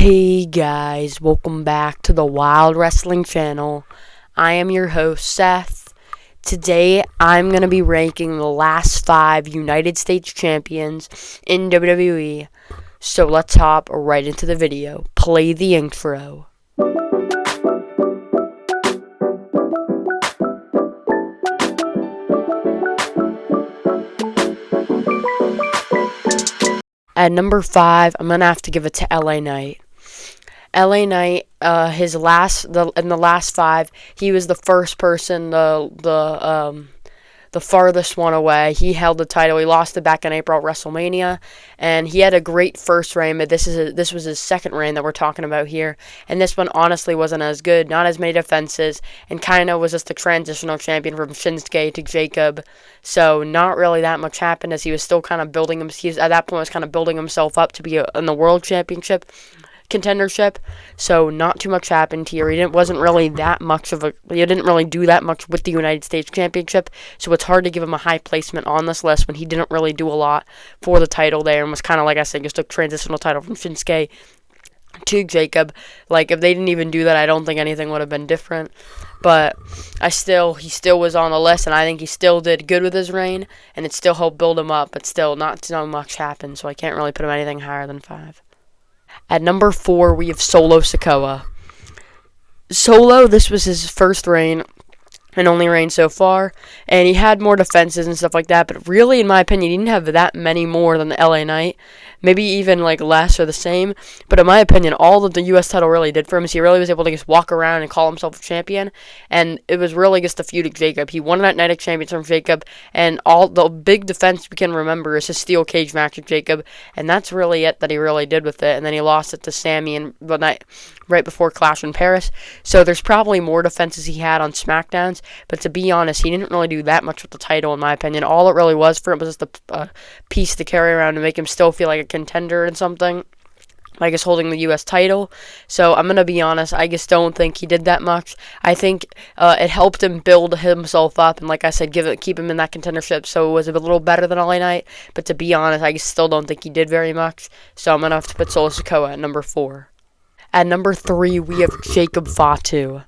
Hey guys, welcome back to the Wild Wrestling Channel. I am your host, Seth. Today, I'm going to be ranking the last 5 United States champions in WWE. So let's hop right into the video. Play the intro. At number 5, I'm going to have to give it to LA Knight. LA Knight, in the last 5, he was the first person, the farthest one away. He held the title. He lost it back in April at WrestleMania, and he had a great first reign. But this was his second reign that we're talking about here, and this one honestly wasn't as good. Not as many defenses, and kind of was just a transitional champion from Shinsuke to Jacob. So not really that much happened, as he was still kind of building him. At that point was kind of building himself up to be in the World Championship contendership, so not too much happened here. He didn't really do that much with the United States Championship, so it's hard to give him a high placement on this list when he didn't really do a lot for the title there, and was kind of, like I said, just a transitional title from Shinsuke to Jacob. Like, if they didn't even do that, I don't think anything would have been different. But he still was on the list, and I think he still did good with his reign, and it still helped build him up, but still not so much happened, so I can't really put him anything higher than 5. At number 4, we have Solo Sikoa. Solo, this was his first reign and only reign so far, and he had more defenses and stuff like that, but really, in my opinion, he didn't have that many more than the LA Knight. Maybe even less or the same, but in my opinion, all that the U.S. title really did for him is he really was able to just walk around and call himself a champion, and it was really just a feud with Jacob. He won that Night of Champions from Jacob, and all the big defense we can remember is his steel cage match with Jacob, and that's really it that he really did with it, and then he lost it to Sami in the night right before Clash in Paris. So there's probably more defenses he had on SmackDowns, but to be honest, he didn't really do that much with the title, in my opinion. All it really was for him was just a piece to carry around to make him still feel like a contender and something, I guess, holding the U.S. title. So I'm going to be honest, I just don't think he did that much. I think it helped him build himself up, and like I said, keep him in that contendership, so it was a little better than LA Knight, but to be honest, I still don't think he did very much, so I'm going to have to put Solo Sikoa at number 4. At number 3, we have Jacob Fatu.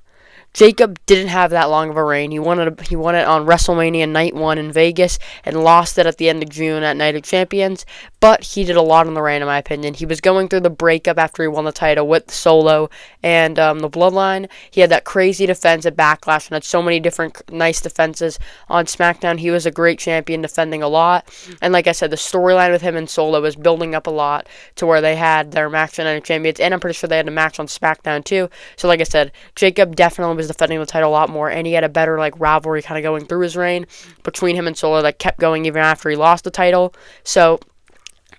Jacob didn't have that long of a reign. He won it on WrestleMania Night 1 in Vegas and lost it at the end of June at Night of Champions, but he did a lot in the reign, in my opinion. He was going through the breakup after he won the title with Solo and the Bloodline. He had that crazy defense at Backlash and had so many different nice defenses on SmackDown. He was a great champion, defending a lot, and like I said, the storyline with him and Solo was building up a lot to where they had their match on Night of Champions, and I'm pretty sure they had a match on SmackDown too. So like I said, Jacob definitely was defending the title a lot more, and he had a better rivalry kind of going through his reign between him and Solo that kept going even after he lost the title. So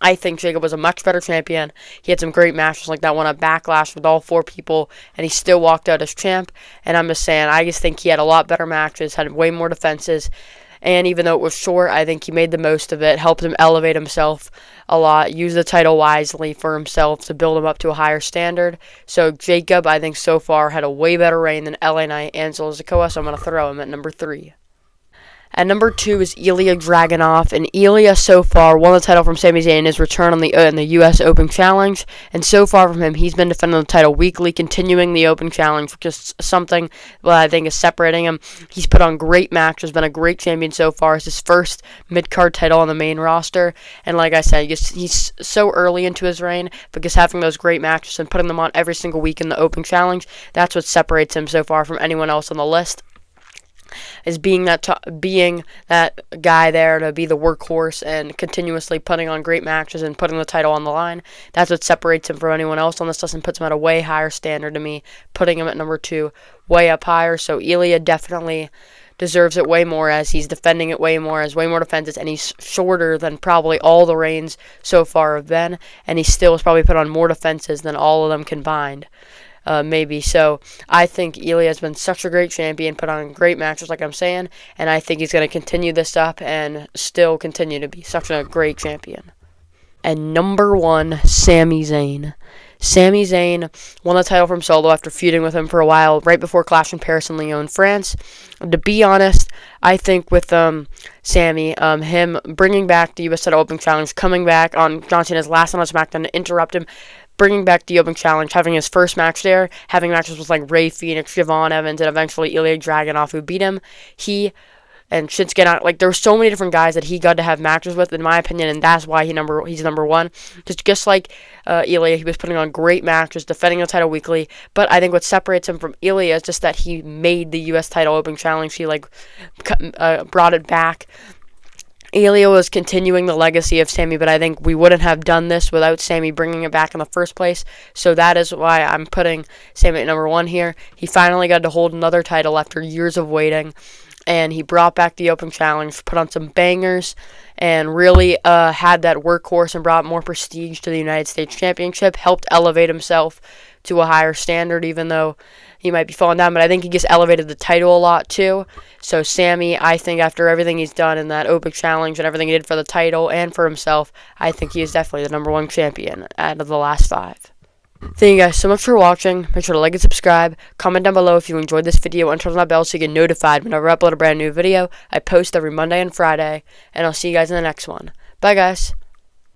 I think Jacob was a much better champion. He had some great matches like that one at Backlash with all 4 people, and he still walked out as champ. And I'm just saying, I just think he had a lot better matches, had way more defenses, and even though it was short, I think he made the most of it, helped him elevate himself a lot, used the title wisely for himself to build him up to a higher standard. So Jacob, I think, so far had a way better reign than LA Knight and Solo Sikoa, so I'm going to throw him at number 3. At number 2 is Ilya Dragunov, and Ilya so far won the title from Sami Zayn in his return in the U.S. Open Challenge, and so far from him, he's been defending the title weekly, continuing the Open Challenge, which is something that I think is separating him. He's put on great matches, been a great champion so far. It's his first mid-card title on the main roster, and like I said, he's so early into his reign, because having those great matches and putting them on every single week in the Open Challenge, that's what separates him so far from anyone else on the list, is being that guy there to be the workhorse and continuously putting on great matches and putting the title on the line. That's what separates him from anyone else on this list and puts him at a way higher standard to me, putting him at number 2, way up higher. So Ilya definitely deserves it way more, as he's defending it way more, has way more defenses, and he's shorter than probably all the reigns so far have been, and he still has probably put on more defenses than all of them combined. Maybe. So I think Ilya has been such a great champion, put on great matches like I'm saying, and I think he's going to continue this up and still continue to be such a great champion. And number 1, Sami Zayn. Sami Zayn won the title from Solo after feuding with him for a while, right before Clash in Paris and Lyon, France. To be honest, I think with Sami, him bringing back the U.S. title Open Challenge, coming back on John Cena's last one on SmackDown to interrupt him, bringing back the Open Challenge, having his first match there, having matches with like Ray Phoenix, Javon Evans, and eventually Ilya Dragunov, who beat him. And Shinsuke Nakamura, like, there were so many different guys that he got to have matches with, in my opinion, and that's why he's number one. Just like Ilya, he was putting on great matches, defending the title weekly, but I think what separates him from Ilya is just that he made the U.S. title Open Challenge. He, brought it back. Ilya was continuing the legacy of Sammy, but I think we wouldn't have done this without Sammy bringing it back in the first place. So that is why I'm putting Sammy at number one here. He finally got to hold another title after years of waiting, and he brought back the Open Challenge, put on some bangers, and really had that workhorse and brought more prestige to the United States Championship, helped elevate himself to a higher standard, even though he might be falling down, but I think he just elevated the title a lot too. So Sammy, I think after everything he's done in that Open Challenge and everything he did for the title and for himself, I think he is definitely the number one champion out of the last 5. Thank you guys so much for watching. Make sure to like and subscribe. Comment down below if you enjoyed this video and turn on that bell so you get notified whenever I upload a brand new video. I post every Monday and Friday, and I'll see you guys in the next one. Bye, guys.